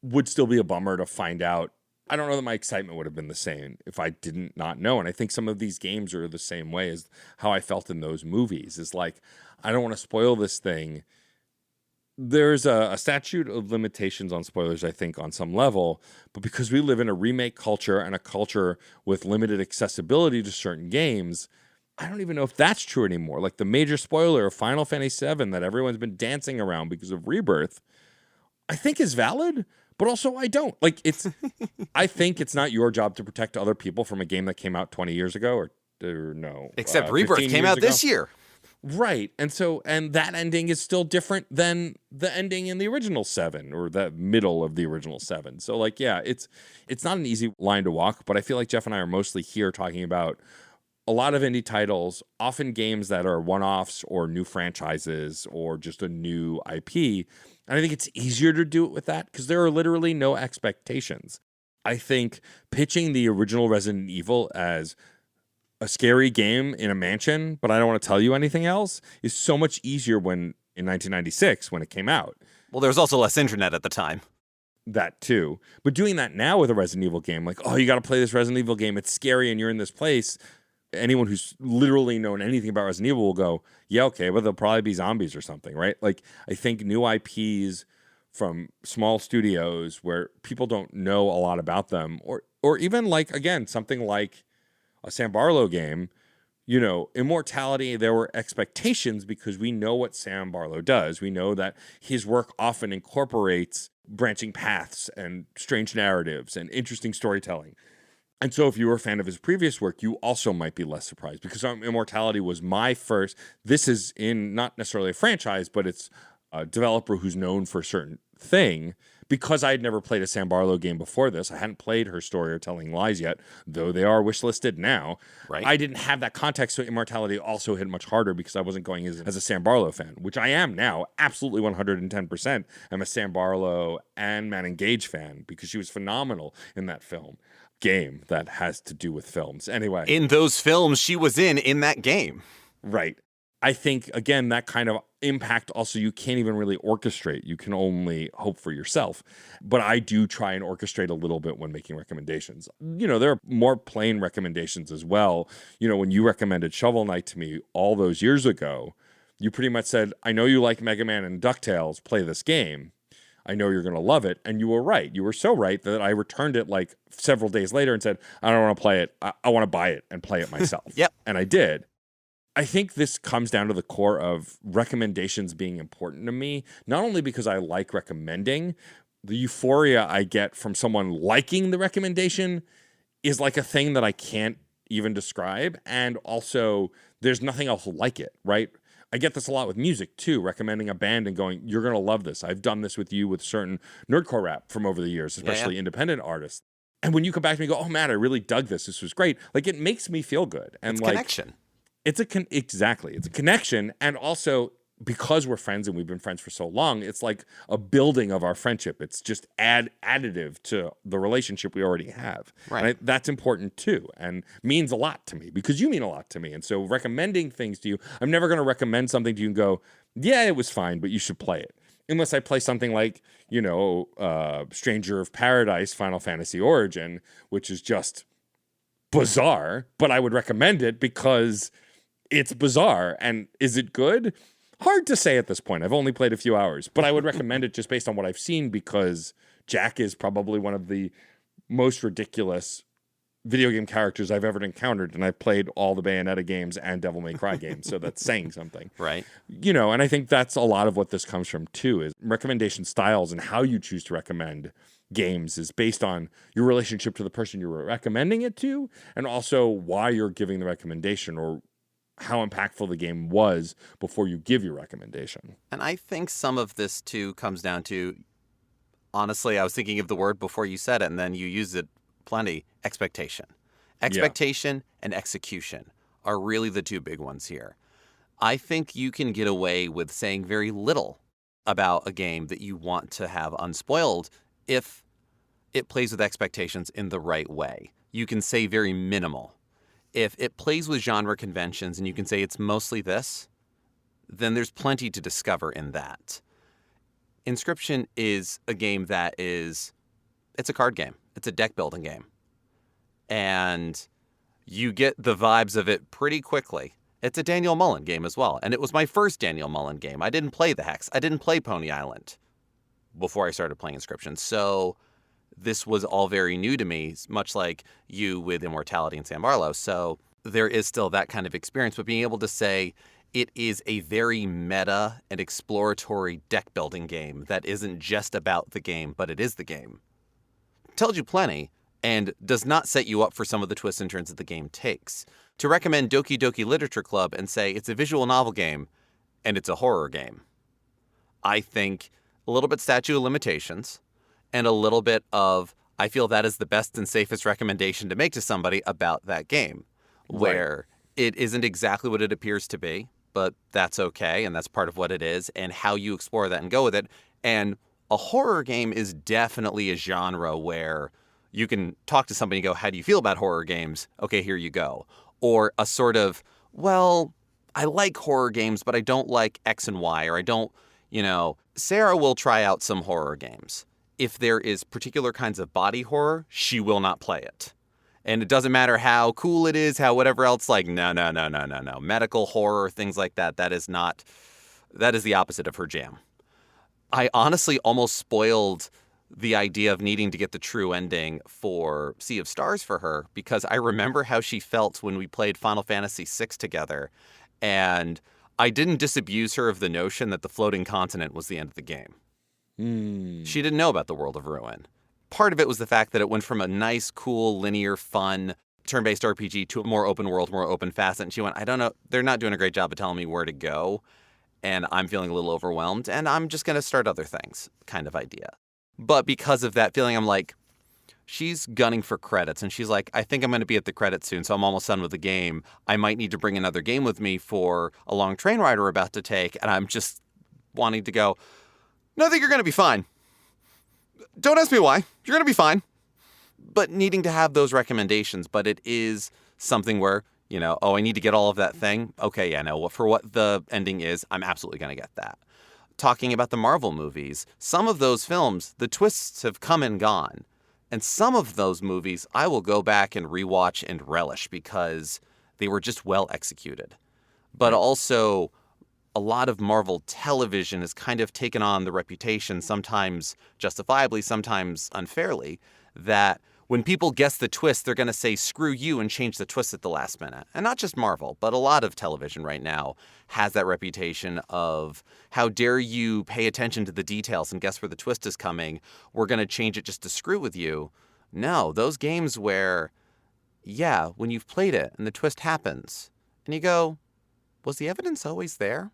B: would still be a bummer to find out. I don't know that my excitement would have been the same if I didn't not know. And I think some of these games are the same way as how I felt in those movies. Is like, I don't want to spoil this thing. There's a statute of limitations on spoilers, I think, on some level. But because we live in a remake culture and a culture with limited accessibility to certain games, I don't even know if that's true anymore. Like the major spoiler of Final Fantasy VII that everyone's been dancing around because of Rebirth, I think is valid. But also, I don't. Like, it's, I think it's not your job to protect other people from a game that came out 20 years ago, or no.
A: Except Rebirth came out this year.
B: Right. And so, and that ending is still different than the ending in the original 7, or the middle of the original 7. So, like, yeah, it's not an easy line to walk, but I feel like Geoff and I are mostly here talking about a lot of indie titles, often games that are one-offs or new franchises or just a new IP. And I think it's easier to do it with that because there are literally no expectations. I think pitching the original Resident Evil as a scary game in a mansion, but I don't want to tell you anything else, is so much easier when in 1996 when it came out.
A: Well, there was also less internet at the time.
B: That too. But doing that now with a Resident Evil game, like, oh, you got to play this Resident Evil game. It's scary and you're in this place. Anyone who's literally known anything about Resident Evil will go, yeah, okay, but there'll probably be zombies or something, right? Like, I think new IPs from small studios where people don't know a lot about them, or even like, again, something like a Sam Barlow game, you know, Immortality, there were expectations because we know what Sam Barlow does. We know that his work often incorporates branching paths and strange narratives and interesting storytelling. And so if you were a fan of his previous work, you also might be less surprised because Immortality was my first. This is in not necessarily a franchise, but it's a developer who's known for certain thing because I had never played a Sam Barlow game before this. I hadn't played Her Story or Telling Lies yet, though they are wishlisted now.
A: Right.
B: I didn't have that context, so Immortality also hit much harder because I wasn't going as a Sam Barlow fan, which I am now, absolutely 110%. I'm a Sam Barlow and Manon Gage fan because she was phenomenal in that game that has to do with films. Anyway.
A: In those films she was in that game.
B: Right. I think, again, that kind of impact also you can't even really orchestrate. You can only hope for yourself. But I do try and orchestrate a little bit when making recommendations. There are more plain recommendations as well. When you recommended Shovel Knight to me all those years ago, you pretty much said, I know you like Mega Man and DuckTales, play this game. I know you're going to love it. And you were right. You were so right that I returned it like several days later and said, I don't want to play it. I want to buy it and play it myself.
A: Yep.
B: And I did. I think this comes down to the core of recommendations being important to me, not only because I like recommending, the euphoria I get from someone liking the recommendation is like a thing that I can't even describe. And also, there's nothing else like it, right? I get this a lot with music too, recommending a band and going, you're going to love this. I've done this with you with certain nerdcore rap from over the years, especially independent artists. And when you come back to me and go, oh man, I really dug this. This was great. Like, it makes me feel good. And
A: it's
B: like,
A: connection.
B: Exactly. It's a connection. And also, because we're friends and we've been friends for so long, it's like a building of our friendship. It's just additive to the relationship we already have.
A: Right.
B: And that's important too, and means a lot to me because you mean a lot to me. And so recommending things to you, I'm never going to recommend something to you and go, yeah, it was fine, but you should play it. Unless I play something like, Stranger of Paradise, Final Fantasy Origin, which is just bizarre, but I would recommend it because it's bizarre. And is it good? Hard to say at this point. I've only played a few hours, but I would recommend it just based on what I've seen because Jack is probably one of the most ridiculous video game characters I've ever encountered. And I've played all the Bayonetta games and Devil May Cry games. So that's saying something.
A: Right.
B: And I think that's a lot of what this comes from too, is recommendation styles and how you choose to recommend games is based on your relationship to the person you're recommending it to, and also why you're giving the recommendation or how impactful the game was before you give your recommendation.
A: And I think some of this too comes down to, honestly, I was thinking of the word before you said it, and then you used it plenty, expectation. Expectation and execution are really the two big ones here. I think you can get away with saying very little about a game that you want to have unspoiled if it plays with expectations in the right way. You can say very minimal. If it plays with genre conventions and you can say it's mostly this, then there's plenty to discover in that. Inscription is a game it's a card game. It's a deck building game. And you get the vibes of it pretty quickly. It's a Daniel Mullen game as well. And it was my first Daniel Mullen game. I didn't play The Hex. I didn't play Pony Island before I started playing Inscription. So this was all very new to me, much like you with Immortality and Sam Barlow. So there is still that kind of experience, but being able to say it is a very meta and exploratory deck building game that isn't just about the game, but it is the game, tells you plenty and does not set you up for some of the twists and turns that the game takes. To recommend Doki Doki Literature Club and say it's a visual novel game and it's a horror game, I think a little bit statute of limitations, and a little bit of, I feel that is the best and safest recommendation to make to somebody about that game, where it isn't exactly what it appears to be, but that's okay, and that's part of what it is, and how you explore that and go with it. And a horror game is definitely a genre where you can talk to somebody and go, how do you feel about horror games? Okay, here you go. Or a sort of, well, I like horror games, but I don't like X and Y, or I don't, Sarah will try out some horror games. If there is particular kinds of body horror, she will not play it. And it doesn't matter how cool it is, how whatever else, like, no. Medical horror, things like that, that is the opposite of her jam. I honestly almost spoiled the idea of needing to get the true ending for Sea of Stars for her, because I remember how she felt when we played Final Fantasy VI together, and I didn't disabuse her of the notion that the floating continent was the end of the game. She didn't know about the World of Ruin. Part of it was the fact that it went from a nice, cool, linear, fun, turn-based RPG to a more open world, more open facet. And she went, I don't know, they're not doing a great job of telling me where to go. and I'm feeling a little overwhelmed, and I'm just going to start other things kind of idea. But because of that feeling, I'm like, she's gunning for credits, and she's like, I think I'm going to be at the credits soon, so I'm almost done with the game. I might need to bring another game with me for a long train ride we're about to take, and I'm just wanting to go, no, I think you're going to be fine. Don't ask me why. You're going to be fine. But needing to have those recommendations, but it is something where, I need to get all of that thing. Okay, yeah, no, for what the ending is, I'm absolutely going to get that. Talking about the Marvel movies, some of those films, the twists have come and gone. And some of those movies I will go back and rewatch and relish because they were just well executed. But also, a lot of Marvel television has kind of taken on the reputation, sometimes justifiably, sometimes unfairly, that when people guess the twist, they're going to say, screw you, and change the twist at the last minute. And not just Marvel, but a lot of television right now has that reputation of, how dare you pay attention to the details and guess where the twist is coming? We're going to change it just to screw with you. No, those games where, yeah, when you've played it and the twist happens, and you go, was the evidence always there?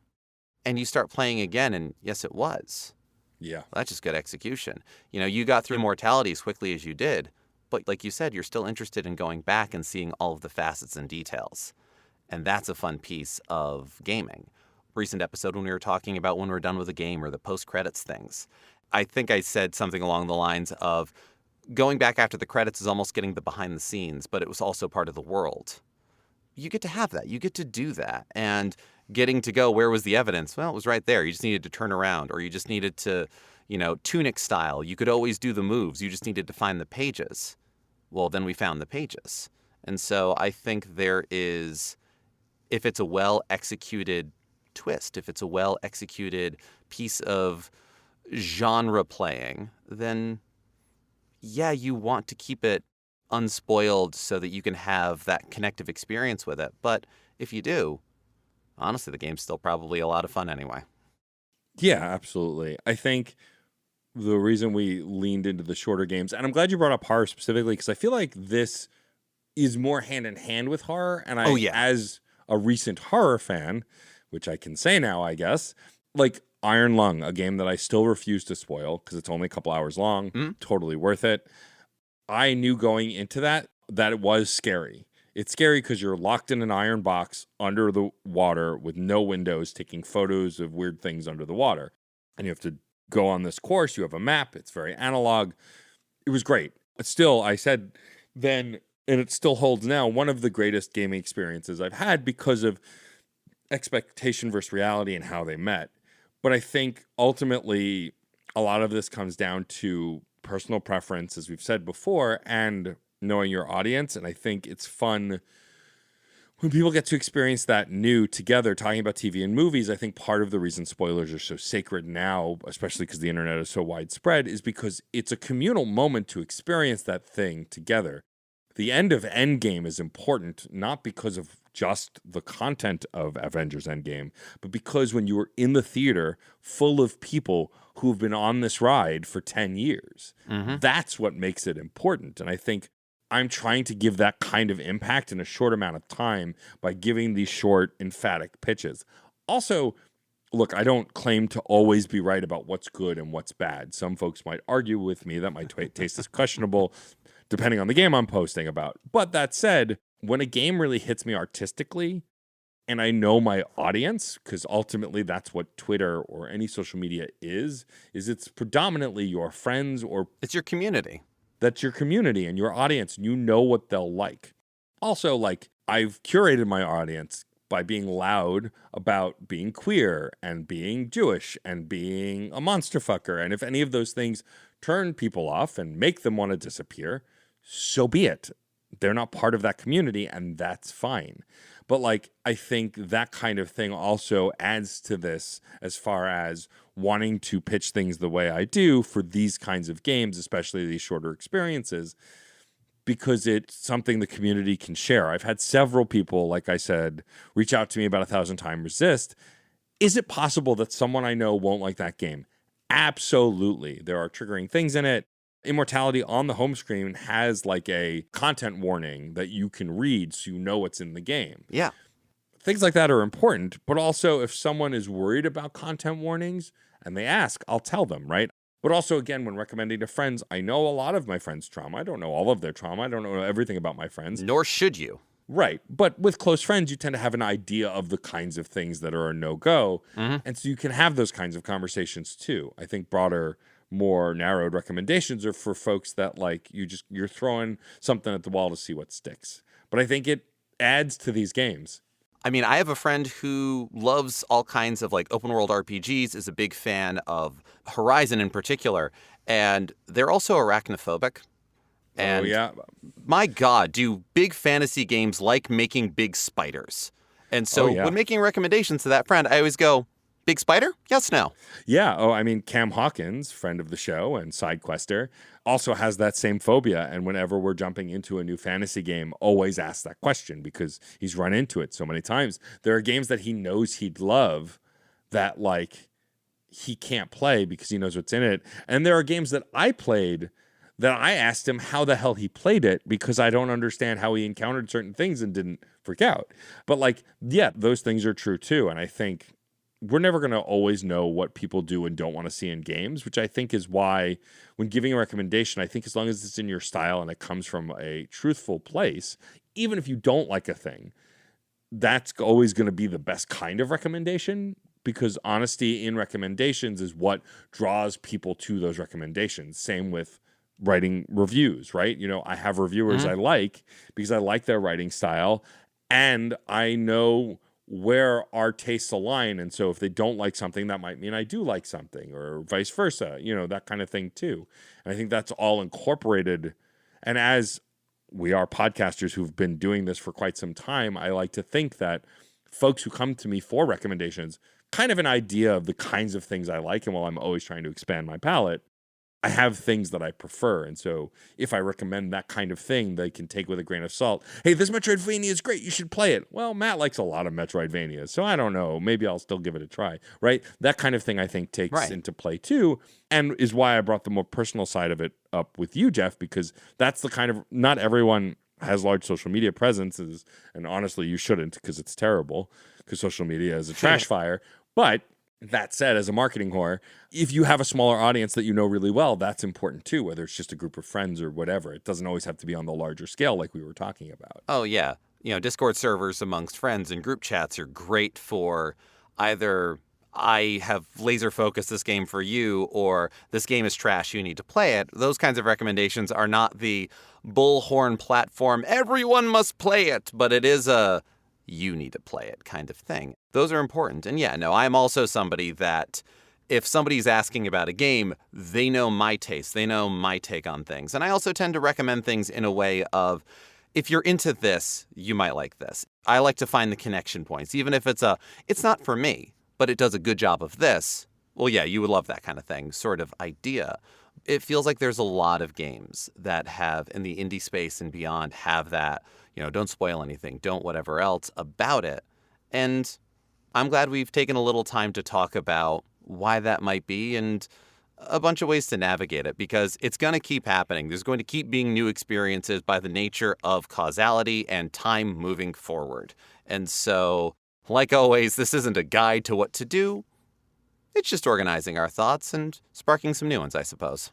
A: And you start playing again, and yes, it was.
B: Yeah.
A: Well, that's just good execution. You got through Immortality as quickly as you did, but like you said, you're still interested in going back and seeing all of the facets and details. And that's a fun piece of gaming. Recent episode when we were talking about when we're done with a game or the post-credits things, I think I said something along the lines of going back after the credits is almost getting the behind the scenes, but it was also part of the world. You get to have that. You get to do that. And getting to go, where was the evidence? Well, it was right there. You just needed to turn around, or you just needed to, Tunic style. You could always do the moves. You just needed to find the pages. Well, then we found the pages. And so I think there is, if it's a well-executed twist, if it's a well-executed piece of genre playing, then yeah, you want to keep it unspoiled so that you can have that connective experience with it. But if you do, honestly, the game's still probably a lot of fun anyway.
B: Yeah, absolutely. I think the reason we leaned into the shorter games, and I'm glad you brought up horror specifically, because I feel like this is more hand in hand with horror. And as a recent horror fan, which I can say now, I guess, like Iron Lung, a game that I still refuse to spoil because it's only a couple hours long, totally worth it. I knew going into that it was scary. It's scary because you're locked in an iron box under the water with no windows, taking photos of weird things under the water. And you have to go on this course. You have a map. It's very analog. It was great. But still, I said then, and it still holds now, one of the greatest gaming experiences I've had because of expectation versus reality and how they met. But I think ultimately a lot of this comes down to personal preference, as we've said before, and knowing your audience. And I think it's fun when people get to experience that new together, talking about TV and movies. I think part of the reason spoilers are so sacred now, especially because the internet is so widespread, is because it's a communal moment to experience that thing together. The end of Endgame is important, not because of just the content of Avengers Endgame, but because when you were in the theater full of people who've been on this ride for 10 years, that's what makes it important. And I think I'm trying to give that kind of impact in a short amount of time by giving these short, emphatic pitches. Also, look, I don't claim to always be right about what's good and what's bad. Some folks might argue with me that my taste is questionable, depending on the game I'm posting about. But that said, when a game really hits me artistically, and I know my audience, because ultimately that's what Twitter or any social media is it's predominantly your friends, or
A: it's your community.
B: That's your community and your audience, and you know what they'll like. Also, like, I've curated my audience by being loud about being queer and being Jewish and being a monster fucker. And if any of those things turn people off and make them want to disappear, so be it. They're not part of that community, and that's fine. But like, I think that kind of thing also adds to this as far as wanting to pitch things the way I do for these kinds of games, especially these shorter experiences, because it's something the community can share. I've had several people, like I said, reach out to me about 1,000 Time Resist. Is it possible that someone I know won't like that game? Absolutely. There are triggering things in it. Immortality on the home screen has like a content warning that you can read so you know what's in the game.
A: Yeah.
B: things like that are important. But also, if someone is worried about content warnings and they ask, I'll tell them, right? But also, again, when recommending to friends, I know a lot of my friends' trauma. I don't know all of their trauma. I don't know everything about my friends.
A: Nor should you.
B: Right. But with close friends, you tend to have an idea of the kinds of things that are a no-go. And so you can have those kinds of conversations too. I think broader, more narrowed recommendations are for folks that like you're throwing something at the wall to see what sticks. But I think it adds to these games.
A: I mean, I have a friend who loves all kinds of like open world RPGs, is a big fan of Horizon in particular, and they're also arachnophobic. And
B: yeah.
A: My God, do big fantasy games like making big spiders? And so when making recommendations to that friend, I always go, big spider? Yes, no.
B: Yeah. Oh, I mean, Cam Hawkins, friend of the show and side quester, also has that same phobia. And whenever we're jumping into a new fantasy game, always asks that question because he's run into it so many times. There are games that he knows he'd love that like he can't play because he knows what's in it. And there are games that I played that I asked him how the hell he played it because I don't understand how he encountered certain things and didn't freak out. But like, yeah, those things are true too. And I think we're never going to always know what people do and don't want to see in games, which I think is why when giving a recommendation, I think as long as it's in your style and it comes from a truthful place, even if you don't like a thing, that's always going to be the best kind of recommendation because honesty in recommendations is what draws people to those recommendations. Same with writing reviews, right? You know, I have reviewers I like because I like their writing style and I know where our tastes align. And so if they don't like something, that might mean I do like something or vice versa, you know, that kind of thing too. And I think that's all incorporated. And as we are podcasters who've been doing this for quite some time, I like to think that folks who come to me for recommendations kind of an idea of the kinds of things I like. And while I'm always trying to expand my palette, I have things that I prefer. And so if I recommend that kind of thing, they can take with a grain of salt. Hey, this Metroidvania is great. You should play it. Well, Matt likes a lot of Metroidvanias, so I don't know. Maybe I'll still give it a try, right? That kind of thing I think takes into play too, and is why I brought the more personal side of it up with you, Geoff, because that's the kind of, not everyone has large social media presences, and honestly, you shouldn't because it's terrible, because social media is a trash fire, but that said, as a marketing whore, if you have a smaller audience that you know really well, that's important too, whether it's just a group of friends or whatever. It doesn't always have to be on the larger scale like we were talking about.
A: Oh, yeah. You know, Discord servers amongst friends and group chats are great for either I have laser focused this game for you or this game is trash, you need to play it. Those kinds of recommendations are not the bullhorn platform, everyone must play it, but it is a you need to play it kind of thing. Those are important. And yeah, no, I'm also somebody that if somebody's asking about a game, they know my taste. They know my take on things. And I also tend to recommend things in a way of, if you're into this, you might like this. I like to find the connection points, even if it's not for me, but it does a good job of this. Well, yeah, you would love that kind of thing, sort of idea. It feels like there's a lot of games that have, in the indie space and beyond, have that, you know, don't spoil anything, don't whatever else about it. And I'm glad we've taken a little time to talk about why that might be and a bunch of ways to navigate it, because it's going to keep happening. There's going to keep being new experiences by the nature of causality and time moving forward. And so, like always, this isn't a guide to what to do. It's just organizing our thoughts and sparking some new ones, I suppose.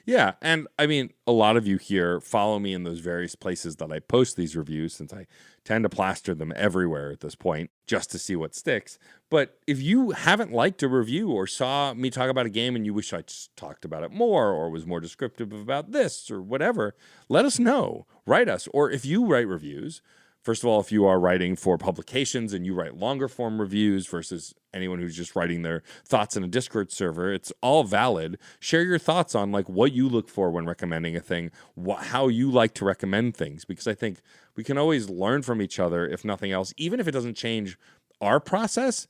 B: Yeah, and I mean, a lot of you here follow me in those various places that I post these reviews, since I tend to plaster them everywhere at this point just to see what sticks. But if you haven't liked a review or saw me talk about a game and you wish I just talked about it more or was more descriptive about this or whatever, let us know. Write us. Or if you write reviews, first of all, if you are writing for publications and you write longer form reviews versus anyone who's just writing their thoughts in a Discord server, it's all valid. Share your thoughts on like what you look for when recommending a thing, how you like to recommend things, because I think we can always learn from each other, if nothing else. Even if it doesn't change our process,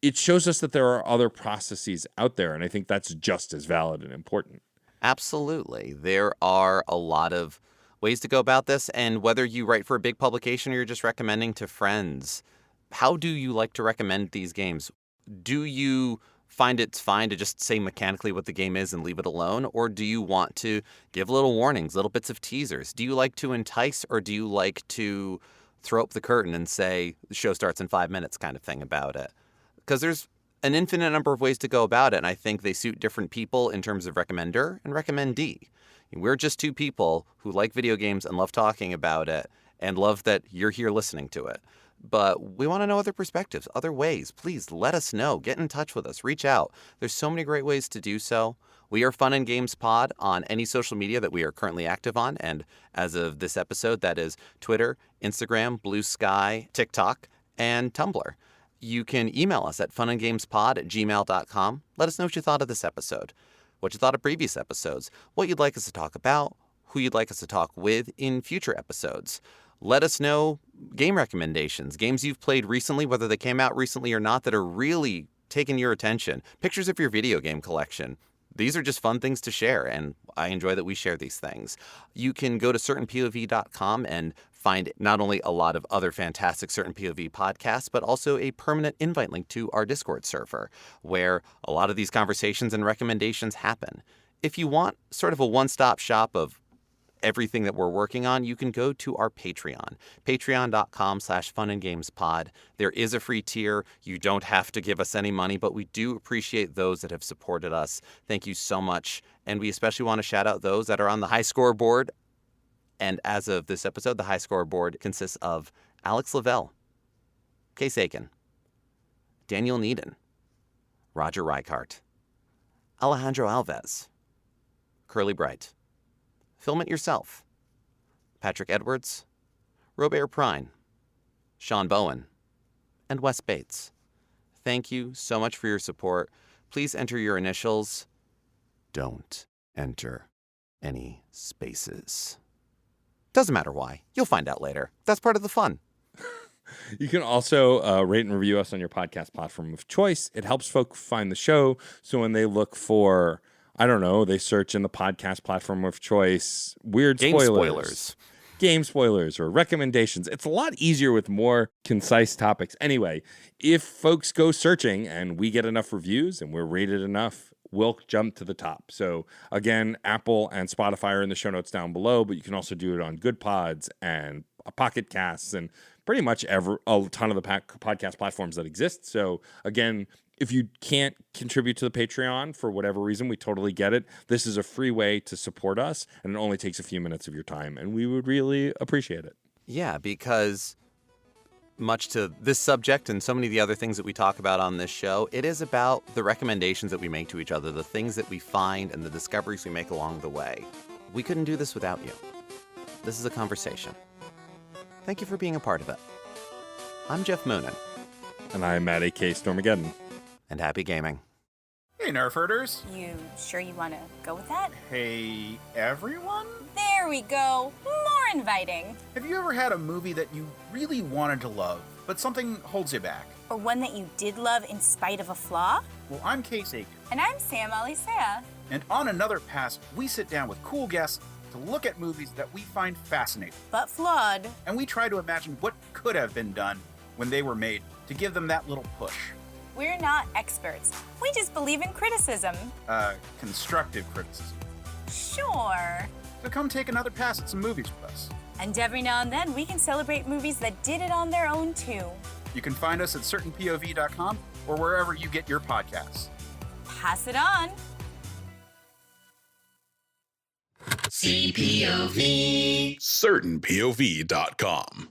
B: it shows us that there are other processes out there, and I think that's just as valid and important.
A: Absolutely. There are a lot of ways to go about this, and whether you write for a big publication or you're just recommending to friends, how do you like to recommend these games? Do you find it's fine to just say mechanically what the game is and leave it alone, or do you want to give little warnings, little bits of teasers? Do you like to entice, or do you like to throw up the curtain and say the show starts in 5 minutes kind of thing about it. Because there's an infinite number of ways to go about it, and I think they suit different people in terms of recommender and recommendee. We're just two people who like video games and love talking about it and love that you're here listening to it. But we want to know other perspectives, other ways. Please let us know. Get in touch with us. Reach out. There's so many great ways to do so. We are Fun and Games Pod on any social media that we are currently active on. And as of this episode, that is Twitter, Instagram, Blue Sky, TikTok, and Tumblr. You can email us at funandgamespod@gmail.com. Let us know what you thought of this episode, what you thought of previous episodes, what you'd like us to talk about, who you'd like us to talk with in future episodes. Let us know game recommendations, games you've played recently, whether they came out recently or not, that are really taking your attention. Pictures of your video game collection. These are just fun things to share, and I enjoy that we share these things. You can go to certainpov.com and find not only a lot of other fantastic Certain POV podcasts, but also a permanent invite link to our Discord server, where a lot of these conversations and recommendations happen. If you want sort of a one-stop shop of everything that we're working on, you can go to our Patreon, patreon.com/funandgamespod. There is a free tier. You don't have to give us any money, but we do appreciate those that have supported us. Thank you so much. And we especially want to shout out those that are on the high scoreboard. And as of this episode, the high scoreboard consists of Alex Lavelle, Case Aiken, Daniel Needon, Roger Reichart, Alejandro Alves, Curly Bright, Film It Yourself, Patrick Edwards, Robert Prine, Sean Bowen, and Wes Bates. Thank you so much for your support. Please enter your initials. Don't enter any spaces. Doesn't matter why. You'll find out later. That's part of the fun.
B: You can also rate and review us on your podcast platform of choice. It helps folk find the show. So when they look for, I don't know, they search in the podcast platform of choice, weird spoilers. Game spoilers or recommendations. It's a lot easier with more concise topics. Anyway, if folks go searching and we get enough reviews and we're rated enough, we'll jump to the top. So again, Apple and Spotify are in the show notes down below, but you can also do it on Good Pods and Pocket Casts and pretty much a ton of the podcast platforms that exist. So again, if you can't contribute to the Patreon for whatever reason, we totally get it. This is a free way to support us, and it only takes a few minutes of your time, and we would really appreciate it.
A: Yeah, because much to this subject and so many of the other things that we talk about on this show, it is about the recommendations that we make to each other, the things that we find and the discoveries we make along the way. We couldn't do this without you. This is a conversation. Thank you for being a part of it. I'm Geoff Moonen.
B: And I'm Matt A.K. Stormageddon.
A: And happy gaming.
C: Hey, Nerf herders.
D: You sure you want to go with that?
C: Hey, everyone.
D: There we go. More inviting.
C: Have you ever had a movie that you really wanted to love, but something holds you back?
D: Or one that you did love in spite of a flaw?
C: Well, I'm Case Aiken.
D: And I'm Sam Alisea.
C: And on Another Pass, we sit down with cool guests to look at movies that we find fascinating.
D: But flawed.
C: And we try to imagine what could have been done when they were made to give them that little push.
D: We're not experts. We just believe in criticism.
C: Constructive criticism.
D: Sure.
C: So come take another pass at some movies with us.
D: And every now and then, we can celebrate movies that did it on their own, too.
C: You can find us at certainpov.com or wherever you get your podcasts.
D: Pass it on.
E: CPOV. CertainPOV.com.